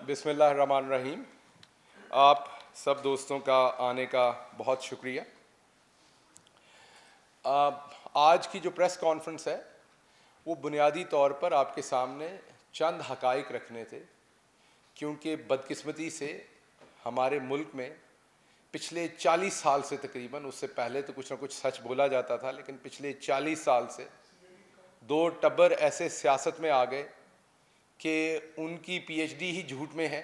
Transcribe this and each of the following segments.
बिस्मिल्लाहिर्रहमानिर्रहीम। आप सब दोस्तों का आने का बहुत शुक्रिया। आज की जो प्रेस कॉन्फ्रेंस है वो बुनियादी तौर पर आपके सामने चंद हकाइक रखने थे, क्योंकि बदकिस्मती से हमारे मुल्क में पिछले 40 साल से तकरीबन, उससे पहले तो कुछ ना कुछ सच बोला जाता था, लेकिन पिछले 40 साल से दो टब्बर ऐसे सियासत में आ गए कि उनकी पीएचडी ही झूठ में है,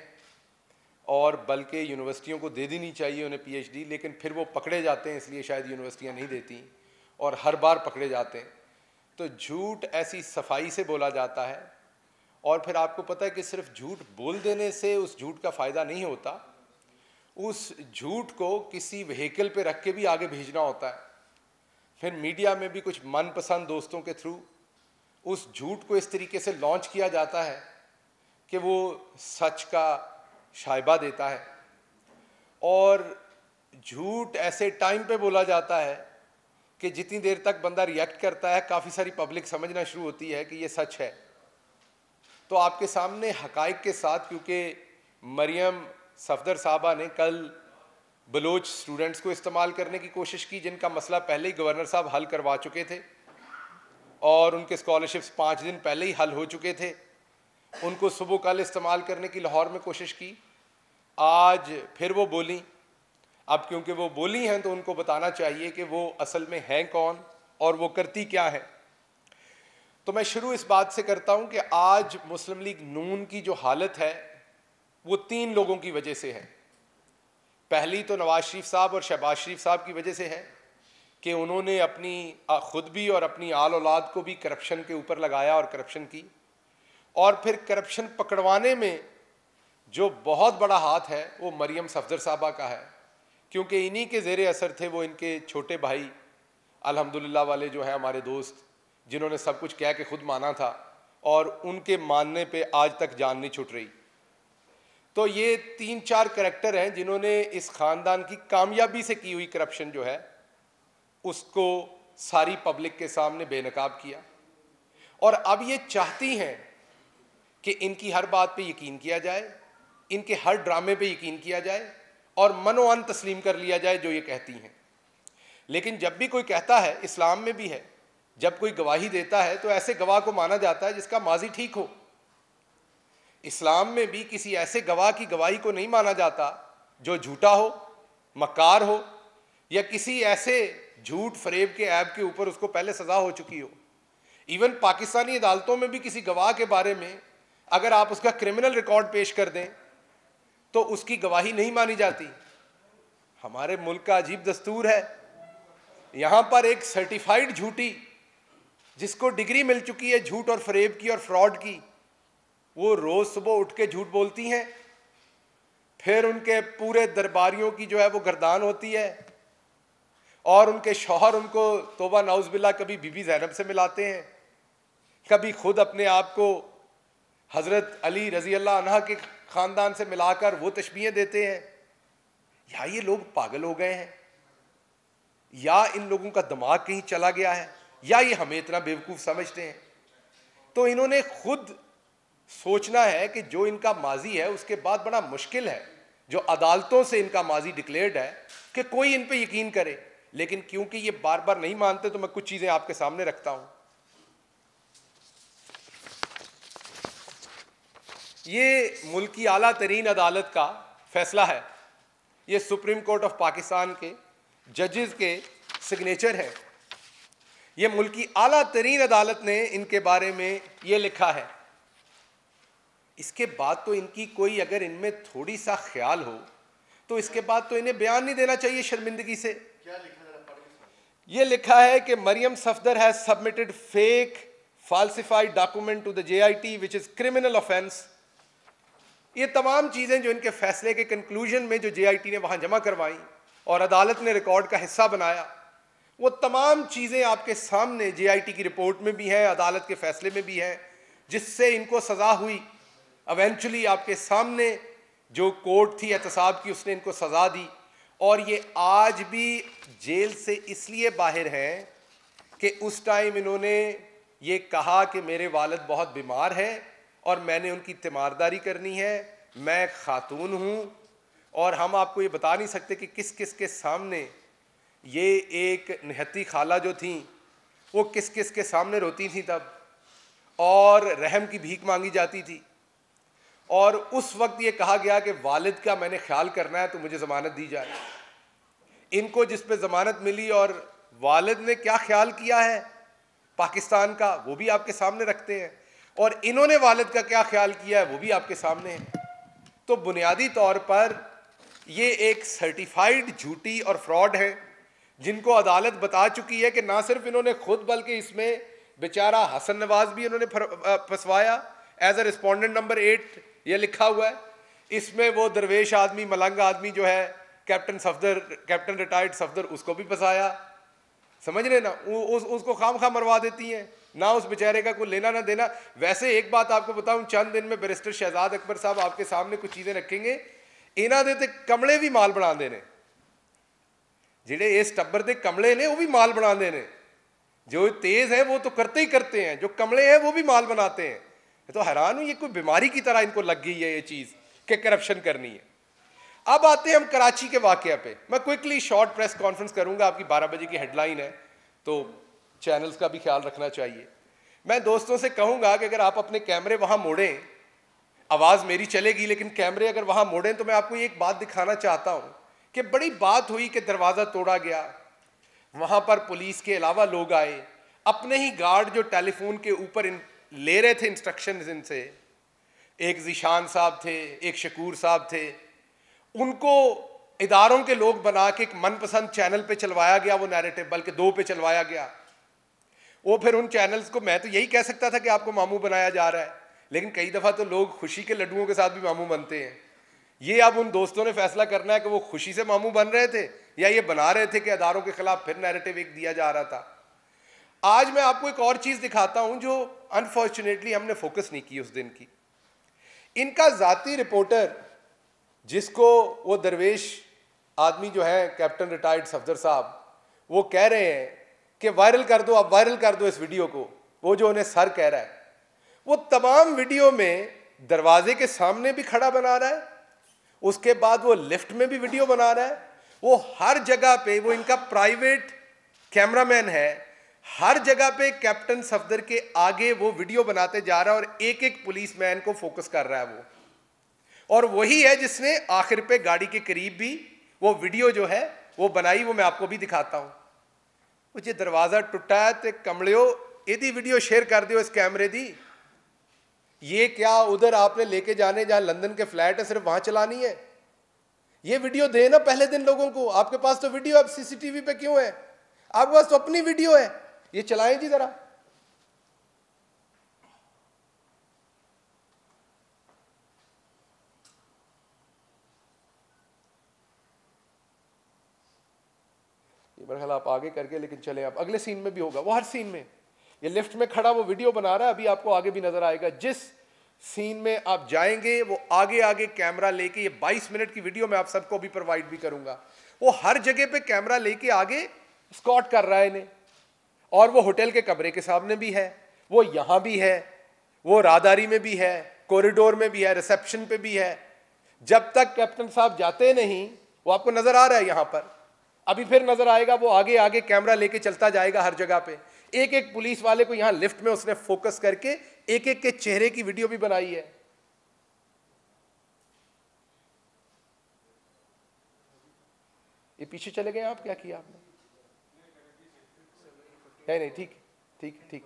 और बल्कि यूनिवर्सिटियों को दे देनी चाहिए उन्हें पीएचडी, लेकिन फिर वो पकड़े जाते हैं, इसलिए शायद यूनिवर्सिटियां नहीं देती, और हर बार पकड़े जाते हैं। तो झूठ ऐसी सफाई से बोला जाता है, और फिर आपको पता है कि सिर्फ झूठ बोल देने से उस झूठ का फ़ायदा नहीं होता, उस झूठ को किसी व्हीकल पे रख के भी आगे भेजना होता है। फिर मीडिया में भी कुछ मनपसंद दोस्तों के थ्रू उस झूठ को इस तरीके से लॉन्च किया जाता है कि वो सच का शायबा देता है, और झूठ ऐसे टाइम पे बोला जाता है कि जितनी देर तक बंदा रिएक्ट करता है काफ़ी सारी पब्लिक समझना शुरू होती है कि ये सच है। तो आपके सामने हकाइक के साथ, क्योंकि मरियम सफदर साहबा ने कल बलोच स्टूडेंट्स को इस्तेमाल करने की कोशिश की, जिनका मसला पहले ही गवर्नर साहब हल करवा चुके थे और उनके स्कॉलरशिप्स 5 दिन पहले ही हल हो चुके थे, उनको सुबह कल इस्तेमाल करने की लाहौर में कोशिश की। आज फिर वो बोली। अब क्योंकि वो बोली हैं तो उनको बताना चाहिए कि वो असल में हैं कौन और वो करती क्या है। तो मैं शुरू इस बात से करता हूं कि आज मुस्लिम लीग नून की जो हालत है वो 3 लोगों की वजह से है। पहली तो नवाज शरीफ साहब और शहबाज शरीफ साहब की वजह से है कि उन्होंने अपनी खुद भी और अपनी आल औलाद को भी करप्शन के ऊपर लगाया और करप्शन की, और फिर करप्शन पकड़वाने में जो बहुत बड़ा हाथ है वो मरियम सफदर साहबा का है, क्योंकि इन्हीं के ज़ेरे असर थे वो इनके छोटे भाई अल्हम्दुलिल्लाह वाले जो है हमारे दोस्त, जिन्होंने सब कुछ कह के खुद माना था, और उनके मानने पे आज तक जान नहीं छुट रही। तो ये 3-4 करैक्टर हैं जिन्होंने इस ख़ानदान की कामयाबी से की हुई करप्शन जो है उसको सारी पब्लिक के सामने बेनकाब किया, और अब ये चाहती हैं कि इनकी हर बात पे यकीन किया जाए, इनके हर ड्रामे पे यकीन किया जाए और मनोअन तस्लीम कर लिया जाए जो ये कहती हैं। लेकिन जब भी कोई कहता है, इस्लाम में भी है, जब कोई गवाही देता है तो ऐसे गवाह को माना जाता है जिसका माजी ठीक हो। इस्लाम में भी किसी ऐसे गवाह की गवाही को नहीं माना जाता जो झूठा हो, मक्कार हो, या किसी ऐसे झूठ फरेब के ऐब के ऊपर उसको पहले सजा हो चुकी हो। इवन पाकिस्तानी अदालतों में भी किसी गवाह के बारे में अगर आप उसका क्रिमिनल रिकॉर्ड पेश कर दें तो उसकी गवाही नहीं मानी जाती। हमारे मुल्क का अजीब दस्तूर है। यहाँ पर एक सर्टिफाइड झूठी जिसको डिग्री मिल चुकी है झूठ और फरेब की और फ्रॉड की, वो रोज़ सुबह उठ के झूठ बोलती हैं, फिर उनके पूरे दरबारियों की जो है वो गर्दान होती है, और उनके शौहर उनको तौबा नाउज़बिल्लाह कभी बीबी ज़ैनब से मिलाते हैं, कभी खुद अपने आप को हज़रत अली रज़ी अल्लाह अन्हा के ख़ानदान से मिलाकर वो तशबीहें देते हैं। या ये लोग पागल हो गए हैं, या इन लोगों का दिमाग कहीं चला गया है, या ये हमें इतना बेवकूफ़ समझते हैं। तो इन्होंने खुद सोचना है कि जो इनका माजी है उसके बाद बड़ा मुश्किल है, जो अदालतों से इनका माजी डिक्लेयर्ड है, कि कोई इन पे यकीन करे। लेकिन क्योंकि ये बार बार नहीं मानते तो मैं कुछ चीज़ें आपके सामने रखता हूँ। ये मुल्क की आला तरीन अदालत का फैसला है, ये सुप्रीम कोर्ट ऑफ पाकिस्तान के जजेस के सिग्नेचर है। ये मुल्क की आला तरीन अदालत ने इनके बारे में ये लिखा है। इसके बाद तो इनकी कोई, अगर इनमें थोड़ी सा ख्याल हो तो इसके बाद तो इन्हें बयान नहीं देना चाहिए शर्मिंदगी से। क्या लिखा है? ये लिखा है कि Maryam Safdar has submitted fake falsified document to the JIT which is criminal offence. ये तमाम चीज़ें जो इनके फैसले के कंक्लूजन में जो JIT ने वहाँ जमा करवाई और अदालत ने रिकॉर्ड का हिस्सा बनाया, वो तमाम चीज़ें आपके सामने JIT की रिपोर्ट में भी हैं, अदालत के फैसले में भी हैं, जिससे इनको सज़ा हुई। इवेंचुअली आपके सामने जो कोर्ट थी एहतसाब की, उसने इनको सज़ा दी, और ये आज भी जेल से इसलिए बाहर हैं कि उस टाइम इन्होंने ये कहा कि मेरे वालिद बहुत बीमार हैं और मैंने उनकी तीमारदारी करनी है, मैं खातून हूँ, और हम आपको ये बता नहीं सकते कि किस किस के सामने ये एक निहत्ती खाला जो थी वो किस किस के सामने रोती थी तब, और रहम की भीख मांगी जाती थी। और उस वक्त ये कहा गया कि वालिद का मैंने ख्याल करना है तो मुझे ज़मानत दी जाए। इनको जिस पे ज़मानत मिली और वालिद ने क्या ख्याल किया है पाकिस्तान का, वो भी आपके सामने रखते हैं, और इन्होंने वालिद का क्या ख्याल किया है वो भी आपके सामने है। तो बुनियादी तौर पर ये एक सर्टिफाइड झूठी और फ्रॉड है, जिनको अदालत बता चुकी है कि ना सिर्फ इन्होंने खुद बल्कि इसमें बेचारा हसन नवाज भी इन्होंने फंसवाया। एज अ रिस्पोंडेंट नंबर 8 ये लिखा हुआ है, इसमें वो दरवेश आदमी, मलंग आदमी जो है captain Safdar, captain retired Safdar, उसको भी फंसाया। समझ रहे ना, उसको खाम खा मरवा देती हैं, ना उस बेचारे का कोई लेना ना देना। वैसे एक बात आपको बताऊं, चंद दिन में बैरिस्टर शहजाद अकबर साहब आपके सामने कुछ चीज़ें रखेंगे, इन्हों दे कमले भी माल बना देने, जिहड़े इस टब्बर के कमले ने वो भी माल बना देने। जो तेज है वो तो करते ही करते हैं, जो कमले हैं वो भी माल बनाते हैं। तो हैरान हूं, ये कोई बीमारी की तरह इनको लग गई है ये चीज़ कि करप्शन करनी है। अब आते हैं हम कराची के वाकया पे। मैं क्विकली शॉर्ट प्रेस कॉन्फ्रेंस करूंगा, आपकी 12 बजे की हेडलाइन है तो चैनल्स का भी ख्याल रखना चाहिए। मैं दोस्तों से कहूंगा कि अगर आप अपने कैमरे वहां मोड़ें, आवाज़ मेरी चलेगी लेकिन कैमरे अगर वहां मोड़ें, तो मैं आपको एक बात दिखाना चाहता हूं कि बड़ी बात हुई कि दरवाज़ा तोड़ा गया, वहां पर पुलिस के अलावा लोग आए, अपने ही गार्ड जो टेलीफोन के ऊपर ले रहे थे इंस्ट्रक्शंस इनसे, एक जीशान साहब थे, एक शकूर साहब थे, उनको इदारों के लोग बना के एक मनपसंद चैनल पे चलवाया गया वो नैरेटिव, बल्कि 2 पे चलवाया गया। वो फिर उन चैनल्स को, मैं तो यही कह सकता था कि आपको मामू बनाया जा रहा है, लेकिन कई दफ़ा तो लोग खुशी के लड्डुओं के साथ भी मामू बनते हैं। ये अब उन दोस्तों ने फैसला करना है कि वो खुशी से मामू बन रहे थे या ये बना रहे थे कि अदारों के खिलाफ फिर नैरेटिव एक दिया जा रहा था। आज मैं आपको एक और चीज़ दिखाता हूं जो अनफॉर्चुनेटली हमने फोकस नहीं की उस दिन की। इनका ज़ाती रिपोर्टर, जिसको वो दरवेश आदमी जो है कैप्टन रिटायर्ड सफदर साहब, वो कह रहे हैं कि वायरल कर दो, आप वायरल कर दो इस वीडियो को, वो जो उन्हें सर कह रहा है, वो तमाम वीडियो में दरवाजे के सामने भी खड़ा बना रहा है, उसके बाद वो लिफ्ट में भी वीडियो बना रहा है, वो हर जगह पे, वो इनका प्राइवेट कैमरामैन है, हर जगह पे कैप्टन सफदर के आगे वो वीडियो बनाते जा रहा है और एक एक पुलिसमैन को फोकस कर रहा है वो। और वही है जिसने आखिर पे गाड़ी के करीब भी वो वीडियो जो है वो बनाई, वो मैं आपको भी दिखाता हूं। वो जो दरवाजा टुटा है तो कमलियो यदि वीडियो शेयर कर दियो इस कैमरे दी। ये क्या उधर आपने लेके जाने, जहां लंदन के फ्लैट है, सिर्फ वहां चलानी है? ये वीडियो दे ना पहले दिन लोगों को, आपके पास तो वीडियो, अब सीसीटीवी पे क्यों है? आपके पास तो अपनी वीडियो है, ये चलाएं जी जरा। मेरा ख्याल आप आगे करके लेकिन चले, आप अगले सीन में भी होगा, वो हर सीन में ये लिफ्ट में खड़ा वो वीडियो बना रहा है, अभी आपको आगे भी नजर आएगा। जिस सीन में आप जाएंगे वो आगे आगे कैमरा लेके, ये 22 मिनट की वीडियो मैं आप सबको भी प्रोवाइड भी करूंगा, वो हर जगह पे कैमरा लेके आगे स्कॉट कर रहा है इन्हें। और वो होटल के कमरे के सामने भी है, वो यहां भी है, वो राहदारी में भी है, कॉरिडोर में भी है, रिसेप्शन पे भी है। जब तक कैप्टन साहब जाते नहीं, वो आपको नजर आ रहा है यहां पर, अभी फिर नजर आएगा, वो आगे आगे कैमरा लेके चलता जाएगा हर जगह पे। एक एक पुलिस वाले को यहां लिफ्ट में उसने फोकस करके एक एक के चेहरे की वीडियो भी बनाई है। ये पीछे चले गए आप, क्या किया आपने? नहीं, ठीक ठीक ठीक,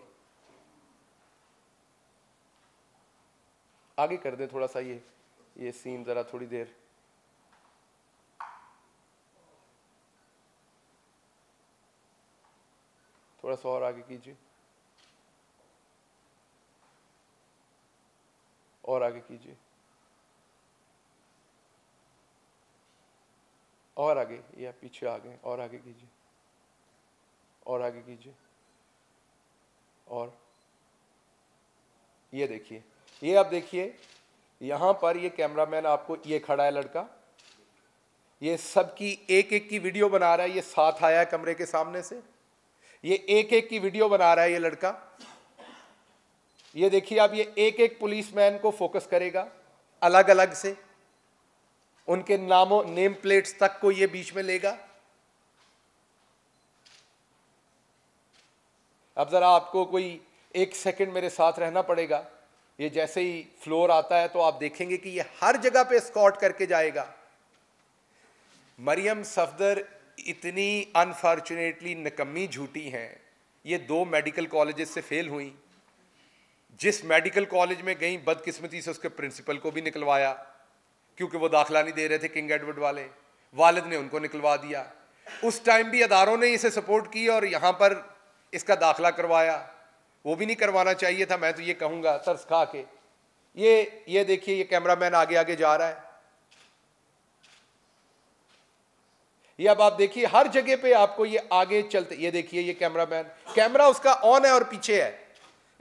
आगे कर दे थोड़ा सा ये सीन जरा थोड़ी देर। थोड़ा सा और आगे कीजिए, और आगे कीजिए, और आगे, ये पीछे आ गए, और आगे कीजिए, और आगे कीजिए, और ये देखिए, ये आप देखिए यहां पर ये कैमरामैन आपको, ये खड़ा है लड़का, ये सबकी एक एक की वीडियो बना रहा है, ये साथ आया है कमरे के सामने से, ये एक एक की वीडियो बना रहा है ये लड़का। ये देखिए आप, ये एक एक पुलिसमैन को फोकस करेगा, अलग अलग से, उनके नामों नेम प्लेट्स तक को ये बीच में लेगा। अब जरा आपको कोई 1 सेकंड मेरे साथ रहना पड़ेगा। ये जैसे ही फ्लोर आता है तो आप देखेंगे कि ये हर जगह पे एस्कॉर्ट करके जाएगा। मरियम सफदर इतनी अनफॉर्चुनेटली निकम्मी झूठी हैं, ये 2 मेडिकल कॉलेजेस से फेल हुई। जिस मेडिकल कॉलेज में गई बदकिस्मती से उसके प्रिंसिपल को भी निकलवाया, क्योंकि वो दाखिला नहीं दे रहे थे किंग एडवर्ड वाले, वालिद ने उनको निकलवा दिया। उस टाइम भी अदारों ने इसे सपोर्ट की और यहाँ पर इसका दाखिला करवाया। वो भी नहीं करवाना चाहिए था, मैं तो ये कहूँगा तरस खा के। ये देखिए, ये कैमरामैन आगे आगे जा रहा है। ये अब आप देखिए हर जगह पे आपको ये आगे चलते, ये देखिए ये कैमरामैन, कैमरा उसका ऑन है और पीछे है।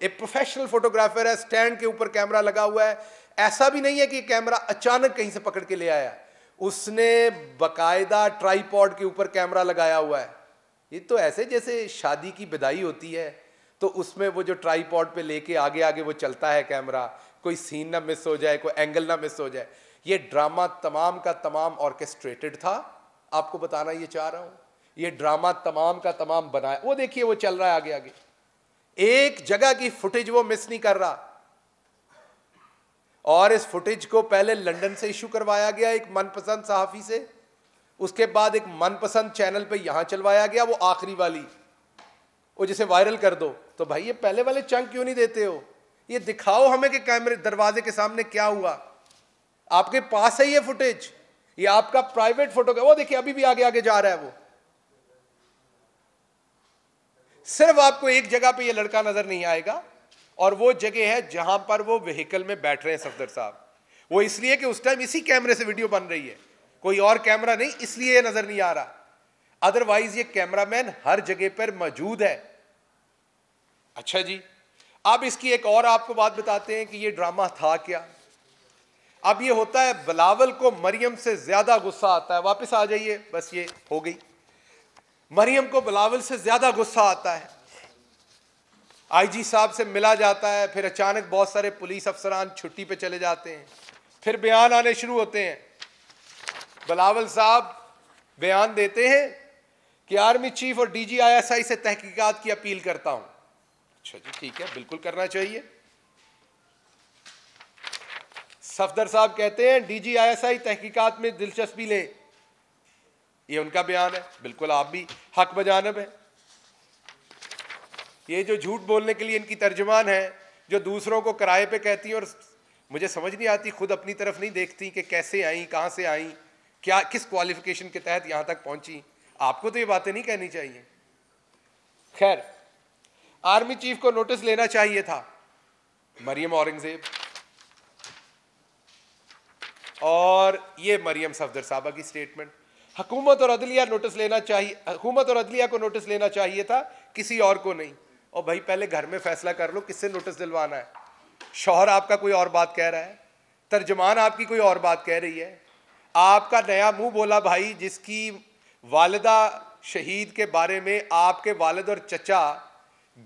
एक प्रोफेशनल फोटोग्राफर है, स्टैंड के ऊपर कैमरा लगा हुआ है। ऐसा भी नहीं है कि कैमरा अचानक कहीं से पकड़ के ले आया, उसने बकायदा ट्राइपॉड के ऊपर कैमरा लगाया हुआ है। ये तो ऐसे जैसे शादी की विदाई होती है तो उसमें वो जो ट्राइपॉड पे लेके आगे आगे वो चलता है कैमरा, कोई सीन ना मिस हो जाए, कोई एंगल ना मिस हो जाए। ये ड्रामा तमाम का तमाम ऑर्केस्ट्रेटेड था, आपको बताना ये चाह रहा हूं। ये ड्रामा तमाम का तमाम बनाया। वो देखिए वो चल रहा है आगे आगे, एक जगह की फुटेज वो मिस नहीं कर रहा। और इस फुटेज को पहले लंदन से इशू करवाया गया एक मनपसंद सहाफी से, उसके बाद एक मनपसंद चैनल पे यहां चलवाया गया, वो आखिरी वाली, वो जिसे वायरल कर दो। तो भाई ये पहले वाले चंक क्यों नहीं देते हो? ये दिखाओ हमें कि कैमरे दरवाजे के सामने क्या हुआ। आपके पास है ये फुटेज, ये आपका प्राइवेट फोटो। वो देखिए अभी भी आगे आगे जा रहा है वो। सिर्फ आपको एक जगह पे ये लड़का नजर नहीं आएगा, और वो जगह है जहां पर वो व्हीकल में बैठ रहे हैं सफदर साहब। वो इसलिए कि उस टाइम इसी कैमरे से वीडियो बन रही है, कोई और कैमरा नहीं, इसलिए ये नजर नहीं आ रहा। अदरवाइज ये कैमरामैन हर जगह पर मौजूद है। अच्छा जी, अब इसकी एक और आपको बात बताते हैं कि ये ड्रामा था क्या। अब ये होता है, बिलावल को मरियम से ज्यादा गुस्सा आता है। वापस आ जाइए, बस ये हो गई। मरियम को बिलावल से ज्यादा गुस्सा आता है। आईजी साहब से मिला जाता है, फिर अचानक बहुत सारे पुलिस अफसरान छुट्टी पे चले जाते हैं, फिर बयान आने शुरू होते हैं। बिलावल साहब बयान देते हैं कि आर्मी चीफ और डीजी आईएसआई से तहकीकात की अपील करता हूं। अच्छा जी, ठीक है, बिल्कुल करना चाहिए। सफदर साहब कहते हैं डीजी आईएसआई तहकीकात में दिलचस्पी ले, ये उनका बयान है, बिल्कुल आप भी हक बजानब है। ये जो झूठ बोलने के लिए इनकी तर्जुमान है, जो दूसरों को किराए पे कहती हैं, और मुझे समझ नहीं आती, खुद अपनी तरफ नहीं देखती कि कैसे आई, कहाँ से आई, क्या किस क्वालिफिकेशन के तहत यहाँ तक पहुँची। आपको तो ये बातें नहीं कहनी चाहिए। खैर, आर्मी चीफ को नोटिस लेना चाहिए था, मरियम औरंगजेब, और ये मरियम सफदर साहबा की स्टेटमेंट। हुकूमत और अदलिया नोटिस लेना चाहिए, हुकूमत और अदलिया को नोटिस लेना चाहिए था, किसी और को नहीं। और भाई पहले घर में फैसला कर लो किससे नोटिस दिलवाना है। शौहर आपका कोई और बात कह रहा है, तर्जमान आपकी कोई और बात कह रही है, आपका नया मुंह बोला भाई, जिसकी वालिदा शहीद के बारे में आपके वालिद और चचा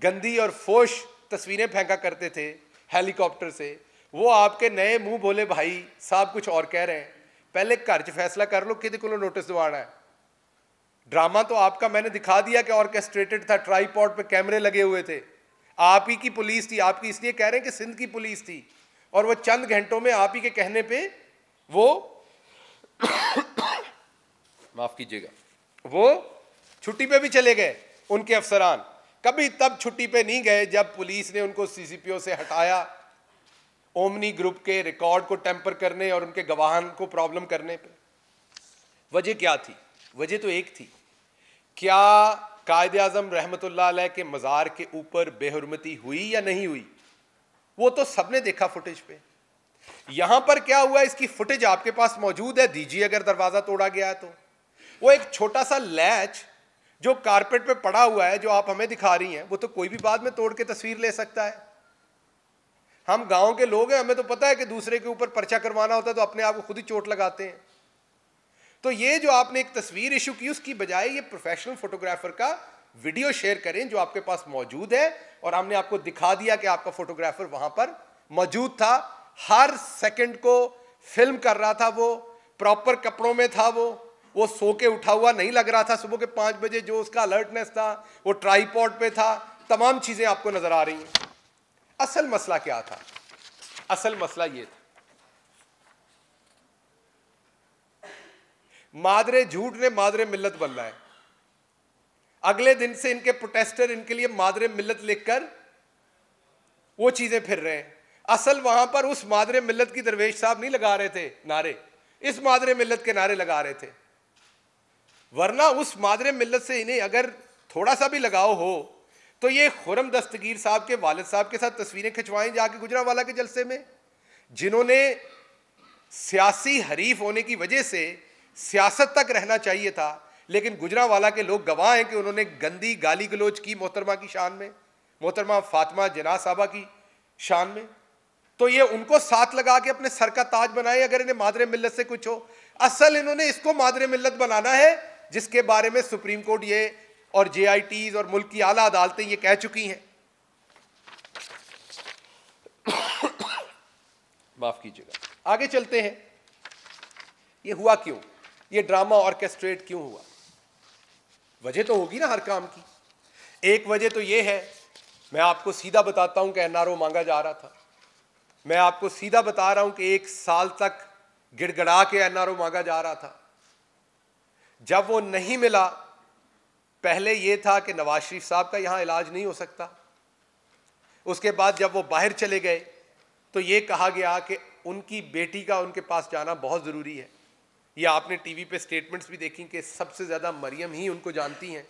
गंदी और फोश तस्वीरें फेंका करते थे हेलीकॉप्टर से, वो आपके नए मुंह बोले भाई साहब कुछ और कह रहे हैं। पहले घर च फैसला कर लो कि को नोटिस दिवाना है। ड्रामा तो आपका मैंने दिखा दिया कि ऑर्केस्ट्रेटेड था, ट्राइपॉड पे कैमरे लगे हुए थे, आप ही की पुलिस थी। आपकी इसलिए कह रहे हैं कि सिंध की पुलिस थी, और वो चंद घंटों में आप ही के कहने पे वो माफ कीजिएगा, वो छुट्टी पे भी चले गए। उनके अफसरान कभी तब छुट्टी पे नहीं गए जब पुलिस ने उनको सीसीपीओ से हटाया, ओमनी ग्रुप के रिकॉर्ड को टेम्पर करने और उनके गवाहान को प्रॉब्लम करने पे। वजह क्या थी? वजह तो एक थी, क्या कायदे आजम रहमतुल्लाह अलैह के मज़ार के ऊपर बेहुरमती हुई या नहीं हुई? वो तो सबने देखा फुटेज पे। यहां पर क्या हुआ, इसकी फुटेज आपके पास मौजूद है, दीजिए अगर दरवाजा तोड़ा गया है तो। वो एक छोटा सा लैच जो कारपेट पे पड़ा हुआ है, जो आप हमें दिखा रही हैं, वो तो कोई भी बाद में तोड़ के तस्वीर ले सकता है। हम गांव के लोग हैं, हमें तो पता है कि दूसरे के ऊपर पर्चा करवाना होता है तो अपने आप को खुद ही चोट लगाते हैं। तो ये जो आपने एक तस्वीर इशू की, उसकी बजाय ये प्रोफेशनल फोटोग्राफर का वीडियो शेयर करें जो आपके पास मौजूद है, और हमने आपको दिखा दिया कि आपका फोटोग्राफर वहां पर मौजूद था। हर सेकंड को फिल्म कर रहा था, वो प्रॉपर कपड़ों में था, वो सो के उठा हुआ नहीं लग रहा था। सुबह के 5 बजे जो उसका अलर्टनेस था, वो ट्राइपॉड पे था। तमाम चीजें आपको नजर आ रही हैं। असल मसला क्या था? असल मसला ये था, मादरे झूठ ने मादरे मिल्लत बनना है। अगले दिन से इनके प्रोटेस्टर इनके लिए मादरे मिल्लत लिखकर वो चीजें फिर रहे हैं। असल वहां पर उस मादरे मिल्लत की दरवेश साहब नहीं लगा रहे थे नारे, इस मादरे मिल्लत के नारे लगा रहे थे। वरना उस मादरे मिल्लत से इन्हें अगर थोड़ा सा भी लगाव हो तो ये खुर्रम दस्तगीर साहब के वालिद साहब के साथ तस्वीरें खिंचवाएं जाके गुजरांवाला के जलसे में, जिन्होंने सियासी हरीफ होने की वजह से सियासत तक रहना चाहिए था, लेकिन गुजरांवाला के लोग गवाह हैं कि उन्होंने गंदी गाली गलोच की मोहतरमा की शान में, मोहतरमा फातिमा जना साहबा की शान में। तो ये उनको साथ लगा के अपने सर का ताज बनाए अगर इन्हें मादरे मिल्लत से कुछ हो। असल इन्होंने इसको मादरे मिल्लत बनाना है जिसके बारे में सुप्रीम कोर्ट ये और JITs और मुल्क की आला अदालतें ये कह चुकी हैं। माफ कीजिएगा, आगे चलते हैं। ये हुआ क्यों? ये ड्रामा ऑर्केस्ट्रेट क्यों हुआ? वजह तो होगी ना हर काम की। एक वजह तो ये है, मैं आपको सीधा बताता हूं कि NRO मांगा जा रहा था। मैं आपको सीधा बता रहा हूं कि 1 साल तक गिड़गड़ा के NRO मांगा जा रहा था। जब वो नहीं मिला, पहले ये था कि नवाज शरीफ साहब का यहां इलाज नहीं हो सकता। उसके बाद जब वो बाहर चले गए तो ये कहा गया कि उनकी बेटी का उनके पास जाना बहुत ज़रूरी है। ये आपने टीवी पे स्टेटमेंट्स भी देखी कि सबसे ज़्यादा मरियम ही उनको जानती हैं,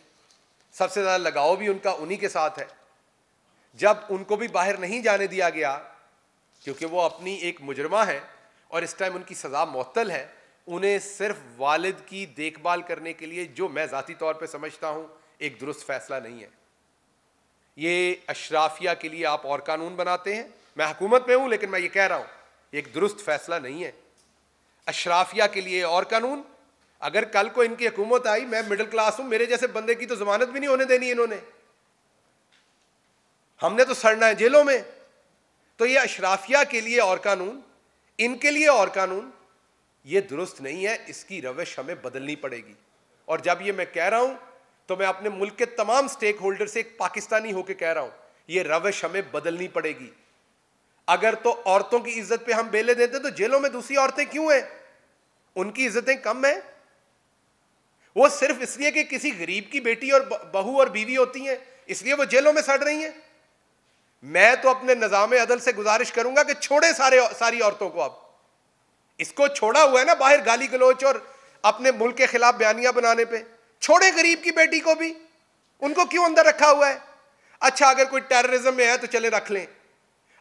सबसे ज़्यादा लगाव भी उनका उन्हीं के साथ है। जब उनको भी बाहर नहीं जाने दिया गया क्योंकि वो अपनी एक मुजरमा है और इस टाइम उनकी सज़ा मुअत्तल है, उन्हें सिर्फ वालिद की देखभाल करने के लिए, जो मैं ज़ाती तौर पे समझता हूँ एक दुरुस्त फैसला नहीं है। ये अशराफिया के लिए आप और कानून बनाते हैं, मैं हुकूमत में हूँ लेकिन मैं ये कह रहा हूँ एक दुरुस्त फैसला नहीं है। अशराफिया के लिए और कानून, अगर कल को इनकी हुकूमत आई, मैं मिडिल क्लास हूँ, मेरे जैसे बंदे की तो जमानत भी नहीं होने देनी इन्होंने, हमने तो सड़ना है जेलों में। तो ये अशराफिया के लिए और कानून, इनके लिए और कानून, ये दुरुस्त नहीं है। इसकी रविश हमें बदलनी पड़ेगी। और जब ये मैं कह रहा हूं तो मैं अपने मुल्क के तमाम स्टेक होल्डर से एक पाकिस्तानी होकर कह रहा हूं, ये रविश हमें बदलनी पड़ेगी। अगर तो औरतों की इज्जत पे हम बेले देते तो जेलों में दूसरी औरतें क्यों हैं? उनकी इज्जतें कम हैं? वो सिर्फ इसलिए कि किसी गरीब की बेटी और बहू और बीवी होती हैं इसलिए वो जेलों में सड़ रही हैं? मैं तो अपने निजाम अदल से गुजारिश करूंगा कि छोड़े सारी औरतों को। अब इसको छोड़ा हुआ है ना बाहर गाली गलोच और अपने मुल्क के खिलाफ बयानियां बनाने पे, छोड़े गरीब की बेटी को भी, उनको क्यों अंदर रखा हुआ है? अच्छा, अगर कोई टेररिज्म में है तो चले रख लें,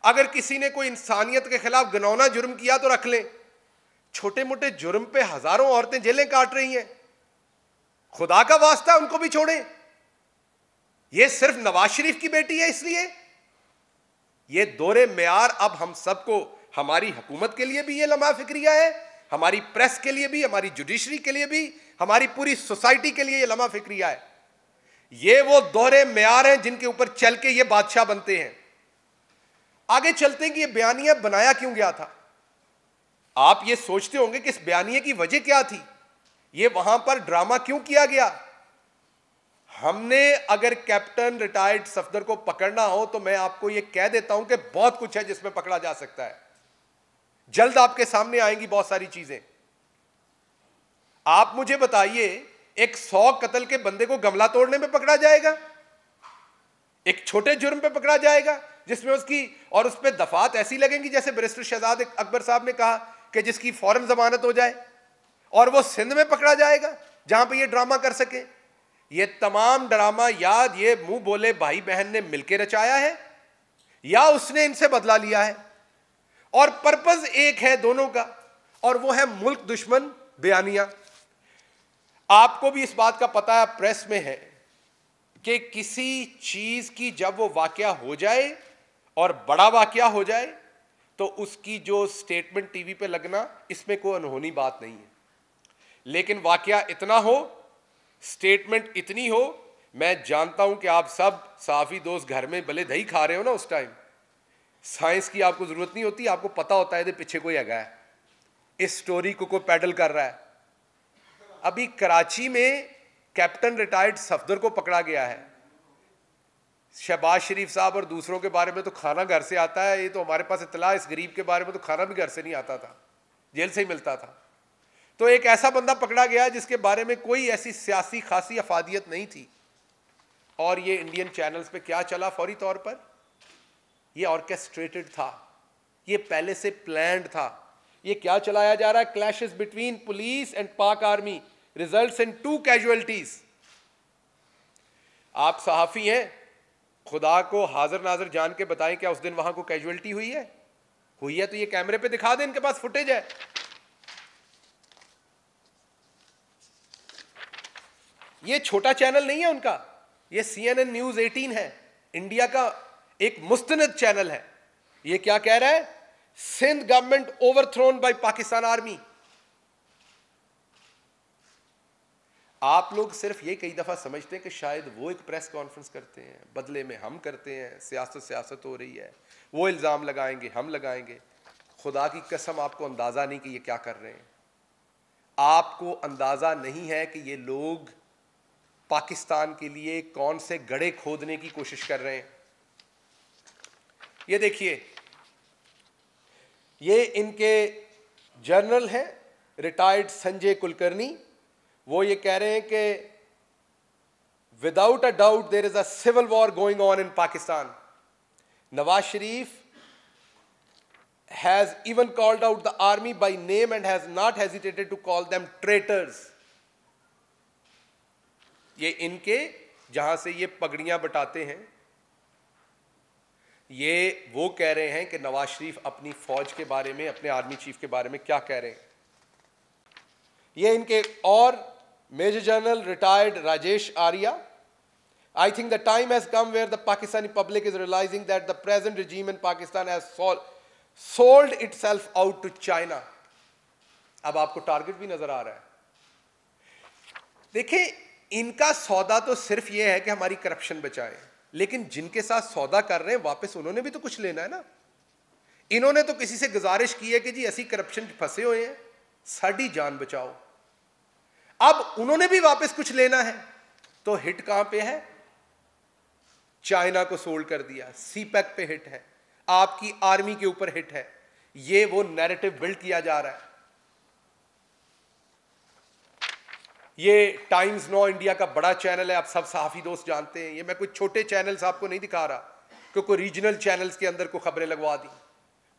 अगर किसी ने कोई इंसानियत के खिलाफ घिनौना जुर्म किया तो रख लें। छोटे मोटे जुर्म पे हजारों औरतें जेलें काट रही हैं, खुदा का वास्ता उनको भी छोड़ें। ये सिर्फ नवाज शरीफ की बेटी है इसलिए? ये दोहरे मेयार अब हम सबको, हमारी हुकूमत के लिए भी ये लम्हा फिक्रिया है, हमारी प्रेस के लिए भी, हमारी जुडिशरी के लिए भी, हमारी पूरी सोसाइटी के लिए ये लम्हा फिक्रिया है। ये वो दोहरे मेयार हैं जिनके ऊपर चल के ये बादशाह बनते हैं। आगे चलते हैं कि ये बयानिया बनाया क्यों गया था। आप ये सोचते होंगे कि इस बयानिए की वजह क्या थी, ये वहां पर ड्रामा क्यों किया गया। हमने अगर कैप्टन रिटायर्ड सफदर को पकड़ना हो तो मैं आपको यह कह देता हूं कि बहुत कुछ है जिसमें पकड़ा जा सकता है। जल्द आपके सामने आएंगी बहुत सारी चीजें। आप मुझे बताइए, एक 100 कत्ल के बंदे को गमला तोड़ने में पकड़ा जाएगा? एक छोटे जुर्म पे पकड़ा जाएगा जिसमें उसकी और उस पर दफात ऐसी लगेंगी जैसे बैरिस्टर शहजाद अकबर साहब ने कहा कि जिसकी फौरन जमानत हो जाए, और वो सिंध में पकड़ा जाएगा जहां पे ये ड्रामा कर सके। ये तमाम ड्रामा याद ये मुंह बोले भाई बहन ने मिलकर रचाया है या उसने इनसे बदला लिया है? और पर्पस एक है दोनों का, और वो है मुल्क दुश्मन बयानिया। आपको भी इस बात का पता है, प्रेस में है, कि किसी चीज की जब वो वाकया हो जाए और बड़ा वाकया हो जाए तो उसकी जो स्टेटमेंट टीवी पे लगना, इसमें कोई अनहोनी बात नहीं है। लेकिन वाकया इतना हो, स्टेटमेंट इतनी हो, मैं जानता हूं कि आप सब साफी दोस्त घर में भले दही खा रहे हो ना, उस टाइम साइंस की आपको जरूरत नहीं होती, आपको पता होता है पीछे कोई हैगा है। इस स्टोरी को कोई पैडल कर रहा है। अभी कराची में कैप्टन रिटायर्ड सफदर को पकड़ा गया है। शहबाज शरीफ साहब और दूसरों के बारे में तो खाना घर से आता है, ये तो हमारे पास इत्तला, इस गरीब के बारे में तो खाना भी घर से नहीं आता था, जेल से ही मिलता था। तो एक ऐसा बंदा पकड़ा गया जिसके बारे में कोई ऐसी सियासी खासी अफादियत नहीं थी, और ये इंडियन चैनल्स पे क्या चला फौरी तौर पर, ये ऑर्केस्ट्रेटेड था, ये पहले से प्लान्ड था। ये क्या चलाया जा रहा है, क्लैशेस बिटवीन पुलिस एंड पाक आर्मी रिजल्ट्स इन 2 कैजुअलिटीज। आप सहाफी हैं, खुदा को हाजिर नाजिर जान के बताएं क्या उस दिन वहां को कैजुअलिटी हुई है? हुई है तो ये कैमरे पे दिखा दें, इनके पास फुटेज है। ये छोटा चैनल नहीं है उनका, ये CNN न्यूज 18 है, इंडिया का एक मुस्तनद चैनल है। ये क्या कह रहा है, Sindh government overthrown by Pakistan army. आप लोग सिर्फ ये कई दफा समझते हैं कि शायद वो एक प्रेस कॉन्फ्रेंस करते हैं, बदले में हम करते हैं, सियासत हो रही है, वो इल्जाम लगाएंगे, हम लगाएंगे। खुदा की कसम आपको अंदाजा नहीं कि ये क्या कर रहे हैं। आपको अंदाजा नहीं है कि ये लोग पाकिस्तान के लिए कौन से गड्ढे खोदने की कोशिश कर रहे हैं। ये देखिए, ये इनके जर्नल हैं, रिटायर्ड संजय कुलकर्णी। वो ये कह रहे हैं कि without a doubt there is a civil war going on in Pakistan. Nawaz Sharif has even called out the army by name and has not hesitated to call them traitors. ये इनके जहां से ये पगड़ियां बटाते हैं, ये वो कह रहे हैं कि नवाज शरीफ अपनी फौज के बारे में, अपने आर्मी चीफ के बारे में क्या कह रहे हैं। ये इनके और major general retired Rajesh Arya, I think the time has come where the Pakistani public is realising that the present regime in Pakistan has sold itself out to China. अब आपको टारगेट भी नजर आ रहा है। देखिए, इनका सौदा तो सिर्फ यह है कि हमारी करप्शन बचाए, लेकिन जिनके साथ सौदा कर रहे हैं वापस उन्होंने भी तो कुछ लेना है ना। इन्होंने तो किसी से गुजारिश की है कि जी ऐसी करप्शन फंसे हुए हैं, साड़ी जान बचाओ। अब उन्होंने भी वापस कुछ लेना है, तो हिट कहां पे है? चाइना को सोल्ड कर दिया, सीपैक पे हिट है, आपकी आर्मी के ऊपर हिट है। ये वो नैरेटिव बिल्ड किया जा रहा है। ये टाइम्स नो इंडिया का बड़ा चैनल है, आप सब सहाफी दोस्त जानते हैं। ये मैं कुछ छोटे चैनल्स आपको नहीं दिखा रहा, क्योंकि रीजनल चैनल्स के अंदर को खबरें लगवा दी।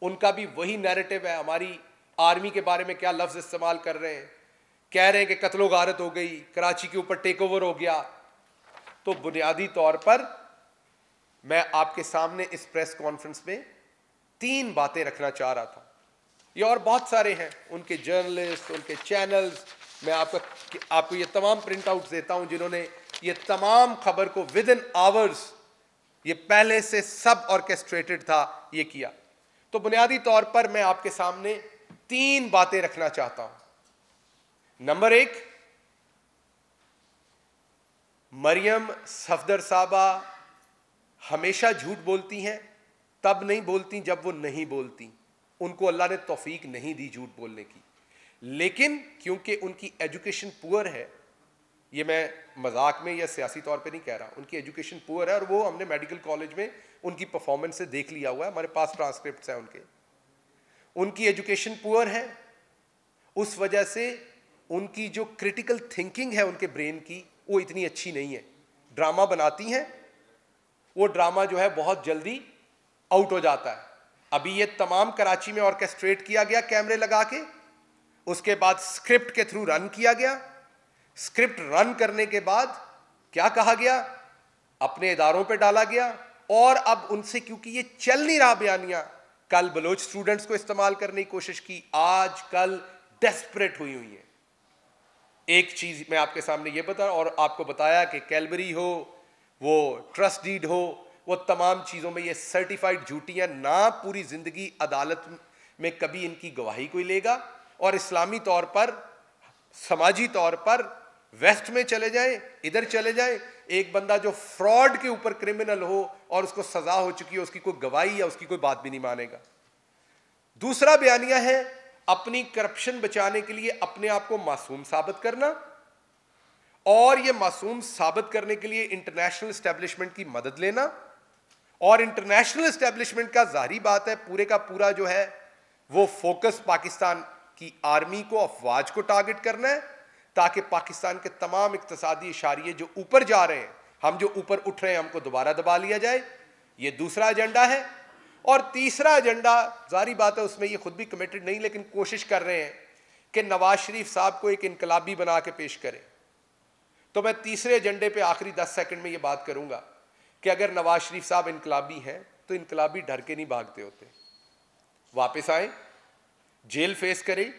उनका भी वही नैरेटिव है। हमारी आर्मी के बारे में क्या लफ्ज इस्तेमाल कर रहे हैं, कह रहे हैं कि कत्लो गारत हो गई, कराची के ऊपर टेक ओवर हो गया। तो बुनियादी तौर पर मैं आपके सामने इस प्रेस कॉन्फ्रेंस में 3 बातें रखना चाह रहा था। ये और बहुत सारे हैं, उनके जर्नलिस्ट, उनके चैनल्स, मैं आपको ये तमाम प्रिंट आउट देता हूं, जिन्होंने ये तमाम खबर को विद इन आवर्स, ये पहले से सब ऑर्केस्ट्रेटेड था, ये किया। तो बुनियादी तौर पर मैं आपके सामने 3 बातें रखना चाहता हूं। नंबर 1, मरियम सफदर साहबा हमेशा झूठ बोलती हैं, तब नहीं बोलती जब वो नहीं बोलती। उनको अल्लाह ने तौफीक नहीं दी झूठ बोलने की, लेकिन क्योंकि उनकी एजुकेशन पुअर है, ये मैं मजाक में या सियासी तौर पे नहीं कह रहा, उनकी एजुकेशन पुअर है, और वो हमने मेडिकल कॉलेज में उनकी परफॉर्मेंस से देख लिया हुआ है, हमारे पास ट्रांसक्रिप्ट्स हैं उनके। उनकी एजुकेशन पुअर है, उस वजह से उनकी जो क्रिटिकल थिंकिंग है उनके ब्रेन की, वो इतनी अच्छी नहीं है। ड्रामा बनाती हैं, वो ड्रामा जो है बहुत जल्दी आउट हो जाता है। अभी ये तमाम कराची में ऑर्केस्ट्रेट किया गया कैमरे लगा के, उसके बाद स्क्रिप्ट के थ्रू रन किया गया। स्क्रिप्ट रन करने के बाद क्या कहा गया, अपने इदारों पे डाला गया, और अब उनसे क्योंकि ये चल नहीं रहा बयानिया, कल बलोच स्टूडेंट्स को इस्तेमाल करने की कोशिश की, आज कल डेस्परेट हुई है। एक चीज मैं आपके सामने ये बता, और आपको बताया कि कैलबरी हो, वो ट्रस्ट डीड हो, वो तमाम चीजों में ये सर्टिफाइड झूठियां ना, पूरी जिंदगी अदालत में कभी इनकी गवाही कोई लेगा। और इस्लामी तौर पर, समाजी तौर पर वेस्ट में चले जाएं, इधर चले जाएं, एक बंदा जो फ्रॉड के ऊपर क्रिमिनल हो और उसको सजा हो चुकी है, उसकी कोई गवाही या उसकी कोई बात भी नहीं मानेगा। दूसरा बयानिया है, अपनी करप्शन बचाने के लिए अपने आप को मासूम साबित करना, और ये मासूम साबित करने के लिए इंटरनेशनल एस्टेब्लिशमेंट की मदद लेना। और इंटरनेशनल एस्टेब्लिशमेंट का जाहिर बात है पूरे का पूरा जो है वो फोकस पाकिस्तान की आर्मी को, अफवाज को टारगेट करना है, ताकि पाकिस्तान के तमाम इक्तसादी इशारे जो ऊपर जा रहे हैं, हम जो ऊपर उठ रहे हैं, हमको दोबारा दबा लिया जाए। ये दूसरा एजेंडा है। और तीसरा एजेंडा, जारी बात है उसमें ये खुद भी कमिटेड नहीं, लेकिन कोशिश कर रहे हैं कि नवाज शरीफ साहब को एक इनकलाबी बना के पेश करें। तो मैं तीसरे एजेंडे पे आखिरी 10 सेकंड में ये बात करूंगा कि अगर नवाज शरीफ साहब इनकलाबी हैं तो इनकलाबी डर के नहीं भागते होते। वापस आए, जेल फेस करें,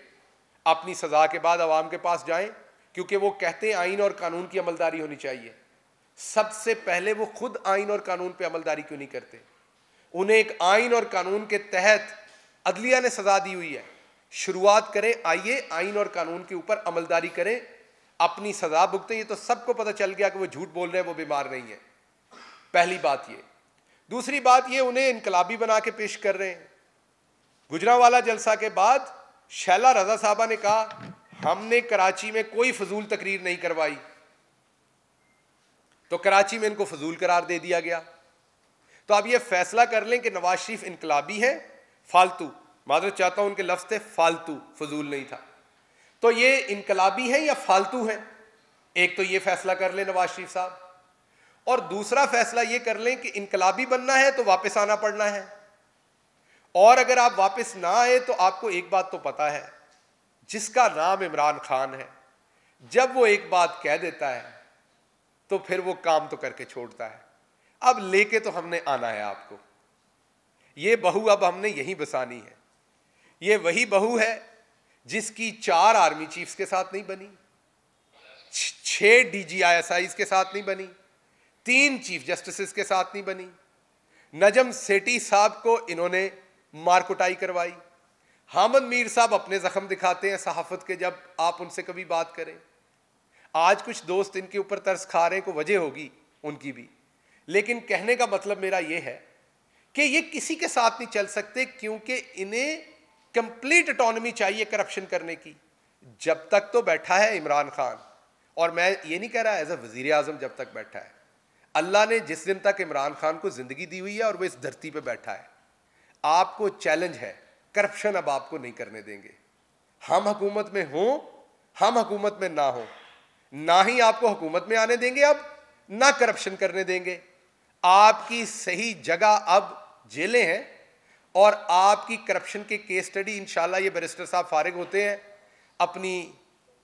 अपनी सजा के बाद अवाम के पास जाएं, क्योंकि वो कहते हैं आइन और कानून की अमलदारी होनी चाहिए। सबसे पहले वो खुद आइन और कानून पे अमलदारी क्यों नहीं करते? उन्हें एक आइन और कानून के तहत अदलिया ने सजा दी हुई है, शुरुआत करें, आइए आइन और कानून के ऊपर अमलदारी करें, अपनी सजा भुगतें। ये तो सबको पता चल गया कि वो झूठ बोल रहे हैं, वो बीमार नहीं है। पहली बात ये। दूसरी बात ये, उन्हें इनकलाबी बना के पेश कर रहे हैं। गुजरांवाला जलसा के बाद शैला रजा साहबा ने कहा हमने कराची में कोई फजूल तकरीर नहीं करवाई, तो कराची में इनको फजूल करार दे दिया गया। तो आप ये फैसला कर लें कि नवाज शरीफ इनकलाबी है, फालतू, मादरत चाहता हूं उनके लफ्ज थे फालतू, फजूल नहीं था। तो ये इनकलाबी है या फालतू है? एक तो ये फैसला कर लें नवाज शरीफ साहब, और दूसरा फैसला ये कर लें कि इनकलाबी बनना है तो वापस आना पड़ना है। और अगर आप वापस ना आए तो आपको एक बात तो पता है, जिसका नाम इमरान खान है, जब वो एक बात कह देता है तो फिर वो काम तो करके छोड़ता है। अब लेके तो हमने आना है आपको। ये बहू अब हमने यहीं बसानी है। ये वही बहू है जिसकी 4 आर्मी चीफ्स के साथ नहीं बनी, 6 DGISIs के साथ नहीं बनी, 3 चीफ जस्टिस के साथ नहीं बनी। नजम सेठी साहब को इन्होंने मारकुटाई करवाई। हामिद मीर साहब अपने जख्म दिखाते हैं सहाफत के, जब आप उनसे कभी बात करें। आज कुछ दोस्त इनके ऊपर तरस खा रहे हैं, को वजह होगी उनकी भी, लेकिन कहने का मतलब मेरा यह है कि ये किसी के साथ नहीं चल सकते, क्योंकि इन्हें कंप्लीट ऑटोनॉमी चाहिए करप्शन करने की। जब तक तो बैठा है इमरान खान, और मैं ये नहीं कह रहा एज अ वजीर आजम, जब तक बैठा है, अल्लाह ने जिस दिन तक इमरान खान को जिंदगी दी हुई है और वो इस धरती पे बैठा है, आपको चैलेंज है, करप्शन अब आपको नहीं करने देंगे। हम हुकूमत में हों, हम हुकूमत में ना हो, ना ही आपको हुकूमत में आने देंगे, अब ना करप्शन करने देंगे। आपकी सही जगह अब जेलें हैं, और आपकी करप्शन के केस स्टडी इंशाल्लाह, ये बैरिस्टर साहब फारिग होते हैं अपनी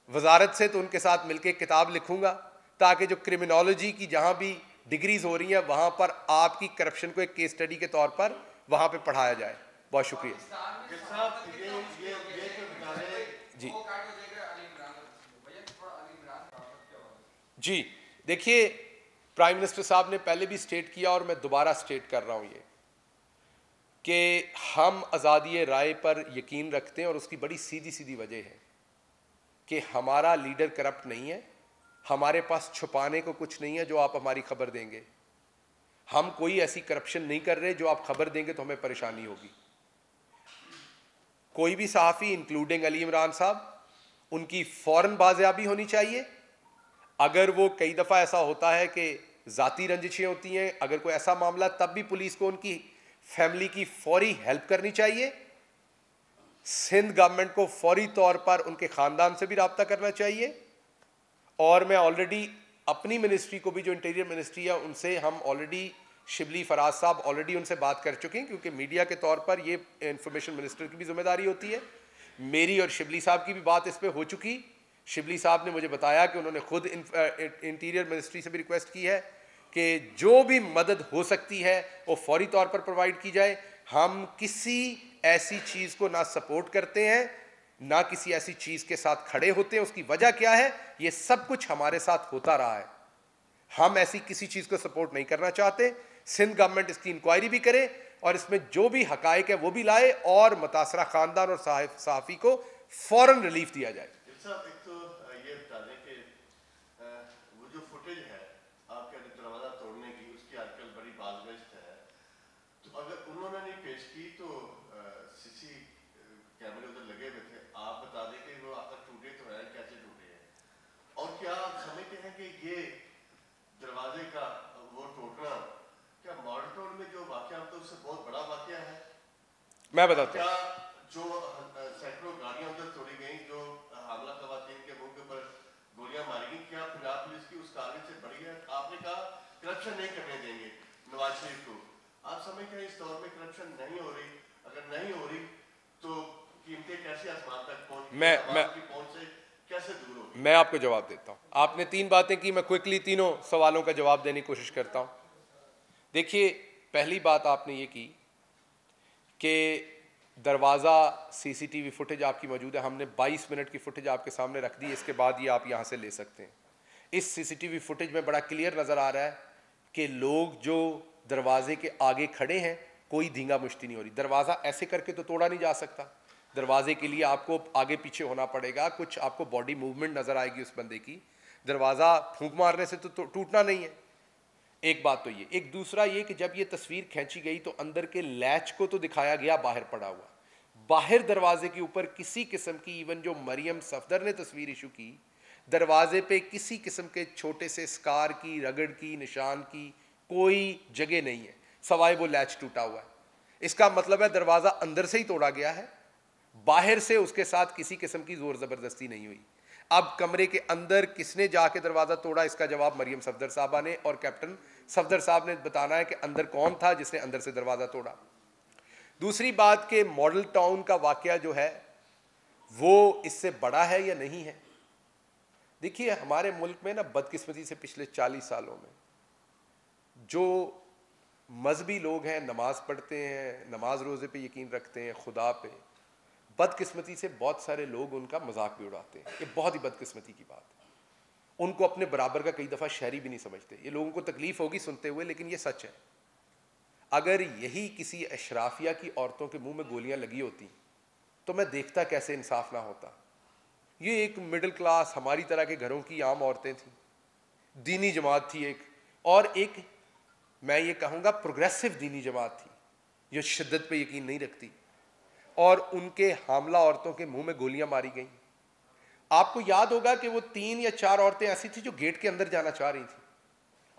वजारत से, तो उनके साथ मिलकर किताब लिखूंगा, ताकि जो क्रिमिनोलॉजी की जहां भी डिग्रीज हो रही हैं वहां पर आपकी करप्शन को एक केस स्टडी के तौर पर वहां पे पढ़ाया जाए। बहुत शुक्रिया जी। जी देखिए, प्राइम मिनिस्टर साहब ने पहले भी स्टेट किया और मैं दोबारा स्टेट कर रहा हूं ये, कि हम आज़ादी राय पर यकीन रखते हैं, और उसकी बड़ी सीधी सीधी वजह है कि हमारा लीडर करप्ट नहीं है, हमारे पास छुपाने को कुछ नहीं है जो आप हमारी खबर देंगे। हम कोई ऐसी करप्शन नहीं कर रहे जो आप खबर देंगे तो हमें परेशानी होगी। कोई भी सहाफ़ी इंक्लूडिंग अली इमरान साहब, उनकी फ़ौरन बाज़ियाबी होनी चाहिए। अगर वो कई दफ़ा ऐसा होता है कि ज़ाती रंजिशें होती हैं, अगर कोई ऐसा मामला, तब भी पुलिस को उनकी फैमिली की फौरी हेल्प करनी चाहिए। सिंध गवर्नमेंट को फौरी तौर पर उनके ख़ानदान से भी रब्ता करना चाहिए। और मैं ऑलरेडी अपनी मिनिस्ट्री को भी, जो इंटीरियर मिनिस्ट्री है, उनसे हम ऑलरेडी, शिबली फराज साहब ऑलरेडी उनसे बात कर चुके हैं, क्योंकि मीडिया के तौर पर ये इंफॉर्मेशन मिनिस्टर की भी जिम्मेदारी होती है। मेरी और शिबली साहब की भी बात इस पर हो चुकी। शिबली साहब ने मुझे बताया कि उन्होंने खुद इंटीरियर मिनिस्ट्री से भी रिक्वेस्ट की है कि जो भी मदद हो सकती है वो फौरी तौर पर प्रोवाइड की जाए। हम किसी ऐसी चीज़ को ना सपोर्ट करते हैं, ना किसी ऐसी चीज़ के साथ खड़े होते हैं। उसकी वजह क्या है? ये सब कुछ हमारे साथ होता रहा है। हम ऐसी किसी चीज़ को सपोर्ट नहीं करना चाहते। सिंध गवर्नमेंट इसकी इंक्वायरी भी करे और इसमें जो भी हकायक है वो भी लाए, और मुतासरा ख़ानदान और सहाफ़ी को फ़ौरन रिलीफ दिया जाए। क्या आप समझते हैं कि ये दरवाजे का वो टूटना क्या मॉडल टाउन में जो वाकया तो उससे बहुत बड़ा वाकया है? मैं बताता हूँ। क्या जो सैकड़ों गाड़ियां उधर तोड़ी गई, जो हमला खवातीन के मुंह के ऊपर गोलियां मारी गई, क्या पंजाब पुलिस की उस कार्रवाई से बड़ी है? आपने कहा करप्शन नहीं करने देंगे नवाज शरीफ को। आप समझते हैं इस दौर में करप्शन नहीं हो रही? अगर नहीं हो रही तो कीमतें कैसे आसमान तक पहुंच की पहुंच से कैसे दूर होगी? मैं आपको जवाब देता हूँ। आपने 3 बातें की, मैं क्विकली तीनों सवालों का जवाब देने की कोशिश करता हूँ। देखिए, पहली बात आपने ये की कि दरवाज़ा सीसीटीवी फुटेज आपकी मौजूद है। हमने 22 मिनट की फुटेज आपके सामने रख दी, इसके बाद ये आप यहाँ से ले सकते हैं। इस सीसीटीवी फुटेज में बड़ा क्लियर नज़र आ रहा है कि लोग जो दरवाजे के आगे खड़े हैं, कोई धींगा मुश्ती नहीं हो रही। दरवाज़ा ऐसे करके तो तोड़ा नहीं जा सकता, दरवाजे के लिए आपको आगे पीछे होना पड़ेगा, कुछ आपको बॉडी मूवमेंट नज़र आएगी उस बंदे की। दरवाज़ा फूंक मारने से तो टूटना नहीं है। एक बात तो ये। एक दूसरा ये कि जब ये तस्वीर खींची गई तो अंदर के लैच को तो दिखाया गया बाहर पड़ा हुआ, बाहर दरवाजे के ऊपर किसी किस्म की, इवन जो मरियम सफदर ने तस्वीर इशू की, दरवाजे पे किसी किस्म के छोटे से स्कार की, रगड़ की, निशान की कोई जगह नहीं है, सवाए वो लैच टूटा हुआ है। इसका मतलब है दरवाज़ा अंदर से ही तोड़ा गया है, बाहर से उसके साथ किसी किस्म की जोर ज़बरदस्ती नहीं हुई। अब कमरे के अंदर किसने जाके दरवाज़ा तोड़ा, इसका जवाब मरियम सफदर साहबा ने और कैप्टन सफदर साहब ने बताना है कि अंदर कौन था जिसने अंदर से दरवाज़ा तोड़ा। दूसरी बात कि मॉडल टाउन का वाकया जो है वो इससे बड़ा है या नहीं है। देखिए, हमारे मुल्क में ना बदकिस्मती से पिछले 40 सालों में जो मजहबी लोग हैं, नमाज पढ़ते हैं, नमाज रोज़े पे यकीन रखते हैं, खुदा पे, बदकिस्मती से बहुत सारे लोग उनका मजाक भी उड़ाते हैं। ये बहुत ही बदकिस्मती की बात है। उनको अपने बराबर का कई दफ़ा शहरी भी नहीं समझते। ये लोगों को तकलीफ होगी सुनते हुए, लेकिन ये सच है। अगर यही किसी अशराफिया की औरतों के मुंह में गोलियां लगी होती तो मैं देखता कैसे इंसाफ ना होता। ये एक मिडिल क्लास हमारी तरह के घरों की आम औरतें थीं, दीनी जमात थी एक, और एक मैं ये कहूँगा प्रोग्रेसिव दीनी जमात थी जो शिद्दत पे यकीन नहीं रखती, और उनके हामला औरतों के मुंह में गोलियां मारी गईं। आपको याद होगा कि वो 3 या 4 औरतें ऐसी थी जो गेट के अंदर जाना चाह रही थी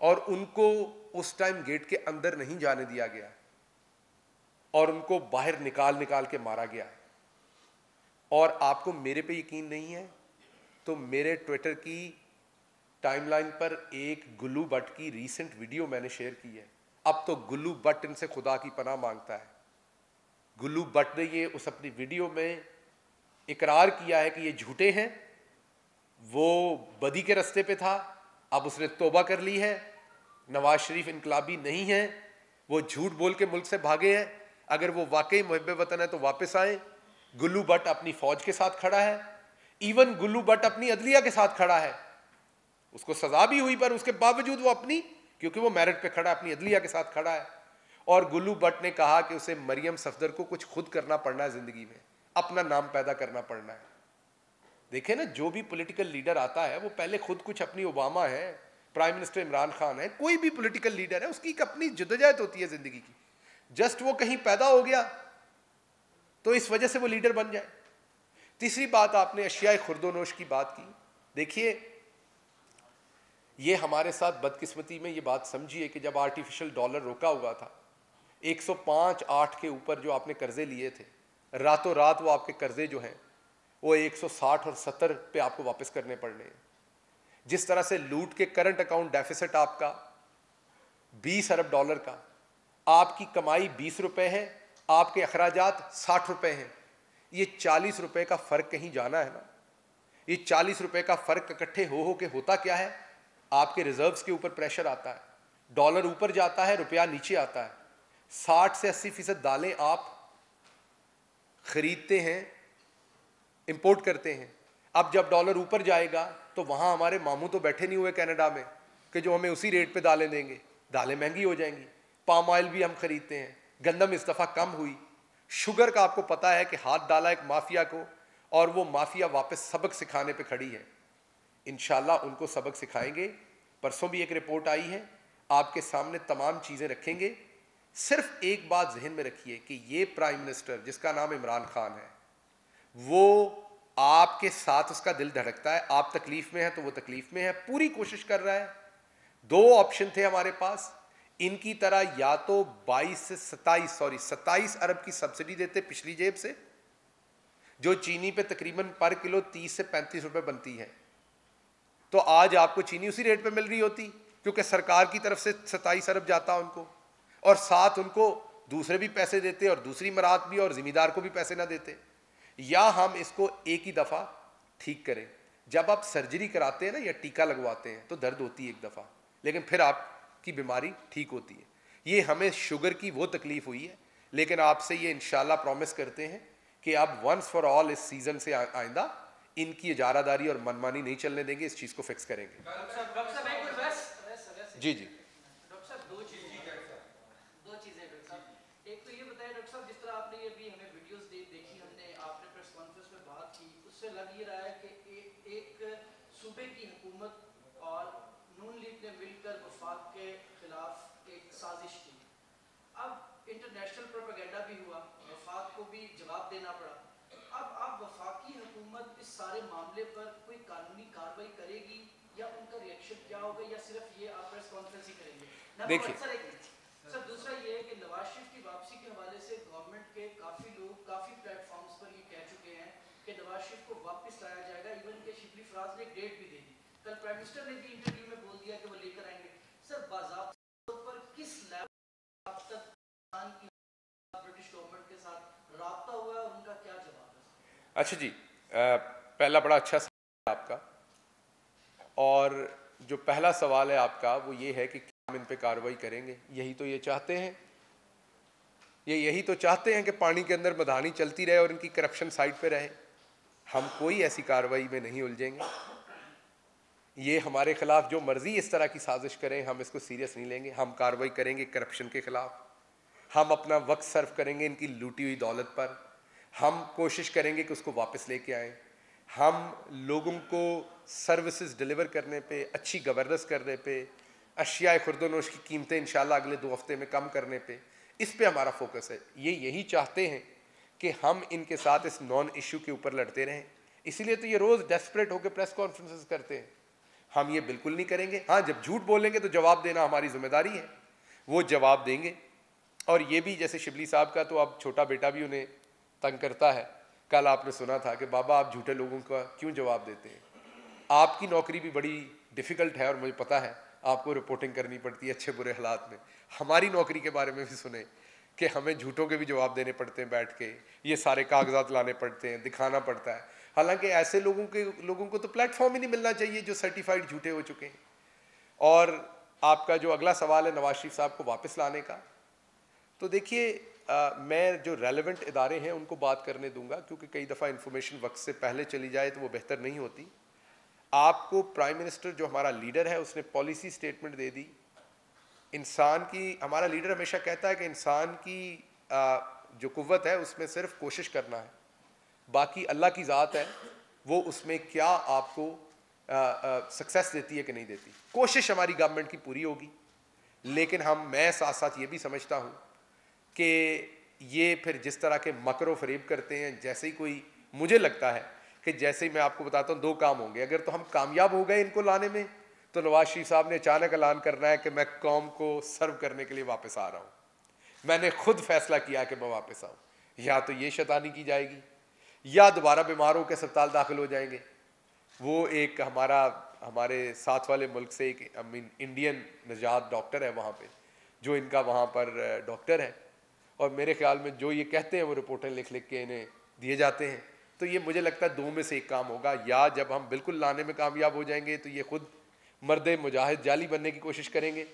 और उनको उस टाइम गेट के अंदर नहीं जाने दिया गया और उनको बाहर निकाल निकाल के मारा गया। और आपको मेरे पे यकीन नहीं है तो मेरे ट्विटर की टाइमलाइन पर एक गुल्लू भट्ट की रीसेंट वीडियो मैंने शेयर की है। अब तो गुल्लू भट्ट इनसे खुदा की पनाह मांगता है। गुल्लू भट्ट ने ये उस अपनी वीडियो में इकरार किया है कि ये झूठे हैं, वो बदी के रास्ते पे था, अब उसने तौबा कर ली है, नवाज शरीफ इनकलाबी नहीं है, वो झूठ बोल के मुल्क से भागे हैं। अगर वो वाकई मुहिब्बे वतन है तो वापस आए। गुल्लू भट्ट अपनी फौज के साथ खड़ा है, इवन गुल्लू भट्ट अपनी अदलिया के साथ खड़ा है। उसको सजा भी हुई पर उसके बावजूद वो अपनी, क्योंकि वो मेरिट पे खड़ा है, अपनी अदलिया के साथ खड़ा है। और गुल्लू भट्ट ने कहा कि उसे मरियम सफदर को कुछ खुद करना पड़ना है, जिंदगी में अपना नाम पैदा करना पड़ना है। देखे ना, जो भी पॉलिटिकल लीडर आता है वो पहले खुद कुछ, अपनी ओबामा है, प्राइम मिनिस्टर इमरान खान है, कोई भी पॉलिटिकल लीडर है, उसकी एक अपनी जद्दोजहद होती है जिंदगी की। जस्ट वो कहीं पैदा हो गया तो इस वजह से वो लीडर बन जाए। तीसरी बात, आपने अशियाए खुर्दोनोश की बात की। देखिए, ये हमारे साथ बदकिस्मती में ये बात समझिए कि जब आर्टिफिशियल डॉलर रोका हुआ था, 105.8 के ऊपर जो आपने कर्जे लिए थे, रातों रात वो आपके कर्जे जो हैं वो 160 और 70 पे आपको वापस करने पड़ने हैं। जिस तरह से लूट के करंट अकाउंट डेफिसिट आपका 20 अरब डॉलर का, आपकी कमाई 20 रुपए है, आपके अखराजात 60 रुपए हैं। ये 40 रुपए का फर्क कहीं जाना है ना। ये 40 रुपए का फर्क इकट्ठे हो के होता क्या है, आपके रिजर्व्स के ऊपर प्रेशर आता है, डॉलर ऊपर जाता है, रुपया नीचे आता है। 60 से 80% दालें आप खरीदते हैं, इंपोर्ट करते हैं। अब जब डॉलर ऊपर जाएगा तो वहाँ हमारे मामू तो बैठे नहीं हुए कनाडा में कि जो हमें उसी रेट पे दालें देंगे। दालें महंगी हो जाएंगी। पाम ऑयल भी हम खरीदते हैं, गंदम इस दफ़ा कम हुई। शुगर का आपको पता है कि हाथ डाला एक माफिया को और वो माफिया वापस सबक सिखाने पे खड़ी है। इंशाल्लाह उनको सबक सिखाएंगे। परसों भी एक रिपोर्ट आई है, आपके सामने तमाम चीज़ें रखेंगे। सिर्फ एक बात जहन में रखिए कि ये प्राइम मिनिस्टर जिसका नाम इमरान खान है, वो आपके साथ उसका दिल धड़कता है, आप तकलीफ में हैं तो वो तकलीफ में है, पूरी कोशिश कर रहा है। दो ऑप्शन थे हमारे पास, इनकी तरह या तो 27 अरब की सब्सिडी देते पिछली जेब से, जो चीनी पे तकरीबन पर किलो 30 से 35 रुपए बनती है, तो आज आपको चीनी उसी रेट पे मिल रही होती, क्योंकि सरकार की तरफ से 27 अरब जाता उनको, और साथ उनको दूसरे भी पैसे देते और दूसरी मराहत भी, और जिम्मेदार को भी पैसे ना देते। या हम इसको एक ही दफ़ा ठीक करें। जब आप सर्जरी कराते हैं ना या टीका लगवाते हैं तो दर्द होती है एक दफ़ा, लेकिन फिर आपकी बीमारी ठीक होती है। ये हमें शुगर की वो तकलीफ हुई है, लेकिन आपसे ये इंशाल्लाह प्रॉमिस करते हैं कि अब वंस फॉर ऑल इस सीज़न से आइंदा इनकी इजारादारी और मनमानी नहीं चलने देंगे, इस चीज़ को फिक्स करेंगे। जी जी लग ये रहा है कि एक सूबे की हुकूमत और नून लीग ने मिलकर वफाक के खिलाफ एक साजिश की। अब इंटरनेशनल प्रोपेगेंडा भी हुआ, वफाक को भी जवाब देना पड़ा। अब वफाकी हुकूमत इस सारे मामले पर कोई कानूनी कार्रवाई करेगी या उनका रिएक्शन क्या होगा, या सिर्फ ये आप प्रेस कॉन्फ्रेंस ही करेंगे? देखिए सर, दूसरा ये है कि नवाज शरीफ की वापसी के हवाले से गवर्नमेंट के काफ़ी लोग काफ़ी प्लेटफॉर्म्स पर ये कह चुके हैं कि नवाज शरीफ को वापस लाया जाएगा। इवन के शिबली फराज ने एक डेट भी दे दी, कल प्राइम मिनिस्टर ने भी इंटरव्यू में बोल दिया कि वो लेकर आएंगे। सर, बाज़ाब्ता तौर पर किस लेवल अब तक ब्रिटिश गवर्नमेंट के साथ राब्ता हुआ है और उनका क्या जवाब है? अच्छा जी, पहला बड़ा अच्छा सवाल है आपका, और जो पहला सवाल है आपका वो ये है कि हम इन पे कार्रवाई करेंगे। यही तो ये चाहते हैं, यही तो चाहते हैं कि पानी के अंदर मधानी चलती रहे और इनकी करप्शन साइड पे रहे। हम कोई ऐसी कार्रवाई में नहीं उलझेंगे। ये हमारे खिलाफ जो मर्जी इस तरह की साजिश करें, हम इसको सीरियस नहीं लेंगे। हम कार्रवाई करेंगे करप्शन के खिलाफ, हम अपना वक्त सर्व करेंगे इनकी लूटी हुई दौलत पर, हम कोशिश करेंगे कि उसको वापस लेके आएँ, हम लोगों को सर्विसेज डिलीवर करने पे, अच्छी गवर्नेंस करने पे, अशिया खुर्दोनोश की कीमतें इंशाल्लाह अगले 2 हफ्ते में कम करने पे, इस पे हमारा फोकस है। ये यही चाहते हैं कि हम इनके साथ इस नॉन इशू के ऊपर लड़ते रहें। इसीलिए तो ये रोज़ डेस्परेट होकर प्रेस कॉन्फ्रेंसेस करते हैं। हम ये बिल्कुल नहीं करेंगे। हाँ, जब झूठ बोलेंगे तो जवाब देना हमारी जिम्मेदारी है, वो जवाब देंगे। और ये भी जैसे शिबली साहब का तो अब छोटा बेटा भी उन्हें तंग करता है। कल आपने सुना था कि बाबा आप झूठे लोगों का क्यों जवाब देते हैं? आपकी नौकरी भी बड़ी डिफ़िकल्ट है और मुझे पता है आपको रिपोर्टिंग करनी पड़ती है अच्छे बुरे हालात में। हमारी नौकरी के बारे में भी सुने कि हमें झूठों के भी जवाब देने पड़ते हैं, बैठ के ये सारे कागजात लाने पड़ते हैं, दिखाना पड़ता है। हालांकि ऐसे लोगों को तो प्लेटफॉर्म ही नहीं मिलना चाहिए जो सर्टिफाइड झूठे हो चुके हैं। और आपका जो अगला सवाल है नवाज शरीफ साहब को वापस लाने का, तो देखिए मैं जो रेलेवेंट इदारे हैं उनको बात करने दूंगा, क्योंकि कई दफ़ा इंफॉर्मेशन वक्त से पहले चली जाए तो वो बेहतर नहीं होती। आपको प्राइम मिनिस्टर जो हमारा लीडर है उसने पॉलिसी स्टेटमेंट दे दी। इंसान की, हमारा लीडर हमेशा कहता है कि इंसान की जो कुव्वत है उसमें सिर्फ कोशिश करना है, बाकी अल्लाह की ज़ात है वो उसमें क्या आपको सक्सेस देती है कि नहीं देती। कोशिश हमारी गवर्नमेंट की पूरी होगी, लेकिन मैं साथ साथ ये भी समझता हूँ कि ये फिर जिस तरह के मकर फरेब करते हैं, जैसे ही कोई, मुझे लगता है कि जैसे ही मैं आपको बताता हूँ 2 काम होंगे। अगर तो हम कामयाब हो गए इनको लाने में, तो नवाज शरीफ साहब ने अचानक ऐलान करना है कि मैं कौम को सर्व करने के लिए वापस आ रहा हूँ, मैंने खुद फैसला किया कि मैं वापस आऊँ। या तो ये शैतानी की जाएगी या दोबारा बीमारों के अस्पताल दाखिल हो जाएंगे। वो एक हमारे साथ वाले मुल्क से एक इंडियन निजात डॉक्टर है वहाँ पे, जो इनका वहाँ पर डॉक्टर है, और मेरे ख्याल में जो ये कहते हैं वो रिपोर्टें लिख लिख के इन्हें दिए जाते हैं। तो ये मुझे लगता है 2 में से एक काम होगा, या जब हम बिल्कुल लाने में कामयाब हो जाएंगे तो ये खुद मर्द मुजाहिद जाली बनने की कोशिश करेंगे,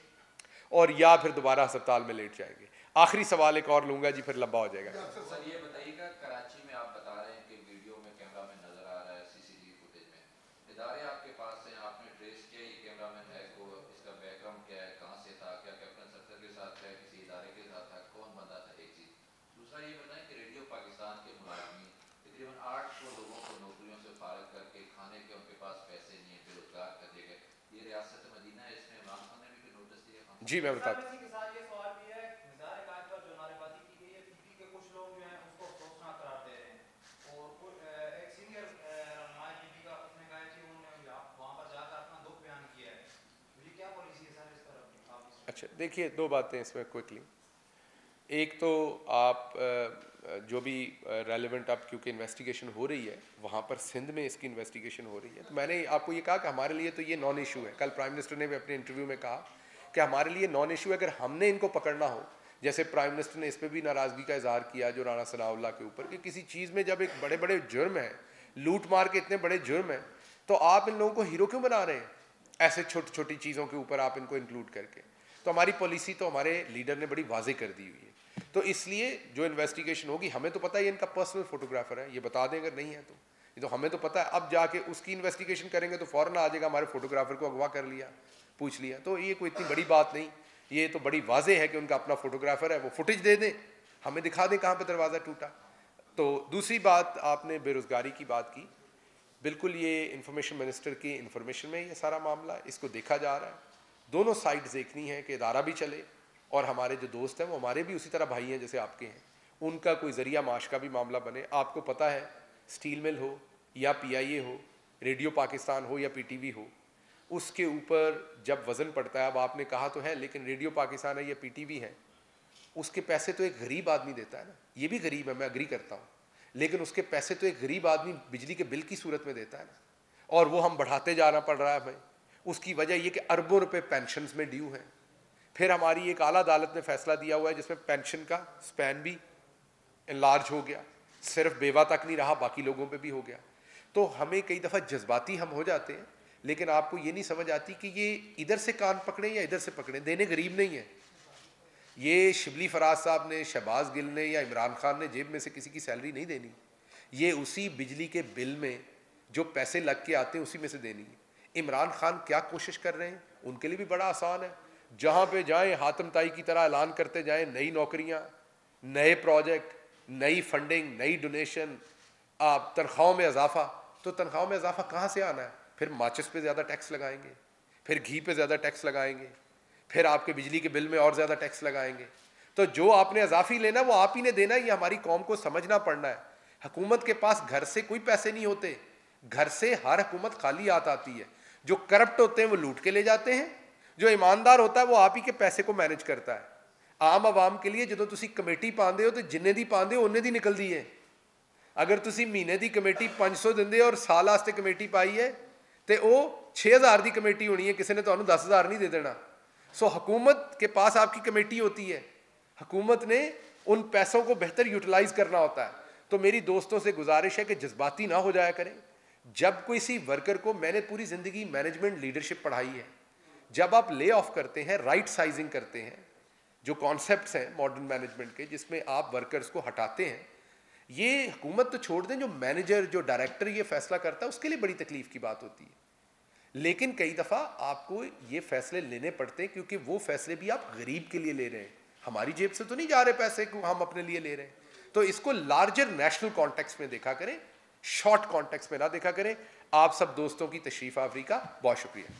और या फिर दोबारा अस्पताल में लेट जाएंगे। आखिरी सवाल एक और लूँगा जी, फिर लंबा हो जाएगा। सर ये बताइएगा, कराची में आप बता रहे हैं कि वीडियो में कैमरामैन नजर आ रहा है, सीसीटीवी फुटेज में, इदारे आपके पास हैं, आपने ट्रेस किया ये कैमरामैन है को, इसका बैकग्राउंड क्या है, कहाँ से था, क्या कैप्टन सफदर के साथ है, किसी इदारे के साथ था, कौन बंदा था? एक चीज़। दूसरा ये बताएं कि रेडियो पाकिस्तान के मुलाजमीन तकरीबन 800 लोगों को नौकरियों से फारिग करके खाने के उनके पास पैसे नहीं है, बेरोजगार कर दिए गए। ये रियासत मदीना है, इसमें इमरान खान ने भी कोई नोटिस दिया? जी मैं बताता हूँ। अच्छा देखिए, दो बातें इसमें क्विकली। एक तो आप जो भी रेलेवेंट आप, क्योंकि इन्वेस्टिगेशन हो रही है वहाँ पर सिंध में इसकी इन्वेस्टिगेशन हो रही है, तो मैंने आपको ये कहा कि हमारे लिए तो ये नॉन इशू है। कल प्राइम मिनिस्टर ने भी अपने इंटरव्यू में कहा कि हमारे लिए नॉन इशू है, अगर हमने इनको पकड़ना हो, जैसे प्राइम मिनिस्टर ने इस पर भी नाराज़गी का इजहार किया जो राणा सनाउल्लाह के ऊपर, कि किसी चीज़ में जब एक बड़े बड़े जुर्म है, लूट मार के इतने बड़े जुर्म हैं, तो आप इन लोगों को हीरो क्यों बना रहे हैं ऐसे छोटी छोटी चीज़ों के ऊपर आप इनको इंक्लूड करके। तो हमारी पॉलिसी तो हमारे लीडर ने बड़ी वाजे कर दी हुई है। तो इसलिए जो इन्वेस्टिगेशन होगी, हमें तो पता है ये इनका पर्सनल फोटोग्राफर है, ये बता दें अगर नहीं है तो, ये तो हमें तो पता है। अब जाके उसकी इन्वेस्टिगेशन करेंगे तो फौरन आ जाएगा हमारे फोटोग्राफर को अगवा कर लिया, पूछ लिया। तो ये कोई इतनी बड़ी बात नहीं, ये तो बड़ी वाजे है कि उनका अपना फोटोग्राफर है, वो फुटेज दे दें, हमें दिखा दें कहाँ पर दरवाज़ा टूटा। तो दूसरी बात, आपने बेरोज़गारी की बात की, बिल्कुल ये इंफॉर्मेशन मिनिस्टर की इंफॉर्मेशन में ये सारा मामला, इसको देखा जा रहा है। दोनों साइड देखनी है कि इदारा भी चले और हमारे जो दोस्त हैं वो हमारे भी उसी तरह भाई हैं जैसे आपके हैं, उनका कोई ज़रिया माश का भी मामला बने। आपको पता है स्टील मिल हो या PIA हो, रेडियो पाकिस्तान हो या PTV हो, उसके ऊपर जब वज़न पड़ता है, अब आपने कहा तो है लेकिन रेडियो पाकिस्तान है या PTV है, उसके पैसे तो एक गरीब आदमी देता है ना, ये भी गरीब है, मैं अग्री करता हूँ, लेकिन उसके पैसे तो एक गरीब आदमी बिजली के बिल की सूरत में देता है ना, और वो हम बढ़ाते जाना पड़ रहा है हमें। उसकी वजह ये कि अरबों रुपए पेंशन्स में ड्यू हैं। फिर हमारी एक आला अदालत ने फैसला दिया हुआ है जिसमें पेंशन का स्पैन भी इनलार्ज हो गया, सिर्फ बेवा तक नहीं रहा, बाकी लोगों पे भी हो गया। तो हमें कई दफ़ा जज्बाती हम हो जाते हैं, लेकिन आपको ये नहीं समझ आती कि ये इधर से कान पकड़े या इधर से पकड़े, देने गरीब नहीं है। ये शिबली फराज साहब ने, शहबाज गिल ने या इमरान खान ने जेब में से किसी की सैलरी नहीं देनी, ये उसी बिजली के बिल में जो पैसे लग के आते हैं उसी में से देनी है। इमरान खान क्या कोशिश कर रहे हैं, उनके लिए भी बड़ा आसान है, जहाँ पे जाएं हातिम ताई की तरह ऐलान करते जाएं, नई नौकरियाँ, नए प्रोजेक्ट, नई फंडिंग, नई डोनेशन, आप तनख्वाहों में इजाफा। तो तनख्वाहों में इजाफा कहाँ से आना है? फिर माचिस पे ज़्यादा टैक्स लगाएंगे, फिर घी पे ज़्यादा टैक्स लगाएंगे, फिर आपके बिजली के बिल में और ज़्यादा टैक्स लगाएंगे। तो जो आपने इजाफी लेना वो आप ही ने देना, ये हमारी कौम को समझना पड़ना है। हुकूमत के पास घर से कोई पैसे नहीं होते, घर से हर हुकूमत खाली हाथ आती है। जो करप्ट होते हैं वो लूट के ले जाते हैं, जो ईमानदार होता है वो आप ही के पैसे को मैनेज करता है। आम आवाम के लिए जो तुसी कमेटी पाते हो तो जिन्ने दी पाते हो उन्ने दी निकलती है। अगर तुसी महीने की कमेटी 500 देंदे और साल वास्ते कमेटी पाई है तो वो 6000 की कमेटी होनी है, किसी ने तो 10,000 नहीं दे देना। सो हुकूमत के पास आपकी कमेटी होती है, हुकूमत ने उन पैसों को बेहतर यूटिलाइज करना होता है। तो मेरी दोस्तों से गुजारिश है कि जज्बाती ना हो जाया करें। जब कोई सी वर्कर को, मैंने पूरी ज़िंदगी मैनेजमेंट लीडरशिप पढ़ाई है, जब आप ले ऑफ करते हैं, राइट साइजिंग करते हैं, जो कॉन्सेप्ट्स हैं मॉडर्न मैनेजमेंट के जिसमें आप वर्कर्स को हटाते हैं, ये हुकूमत तो छोड़ दें, जो मैनेजर, जो डायरेक्टर ये फैसला करता है उसके लिए बड़ी तकलीफ की बात होती है। लेकिन कई दफ़ा आपको ये फैसले लेने पड़ते हैं क्योंकि वो फैसले भी आप गरीब के लिए ले रहे हैं, हमारी जेब से तो नहीं जा रहे पैसे को हम अपने लिए ले रहे हैं। तो इसको लार्जर नेशनल कॉन्टेक्स्ट में देखा करें, शॉर्ट कॉन्टेक्स्ट में ना देखा करें। आप सब दोस्तों की तशरीफ आवरी का बहुत शुक्रिया।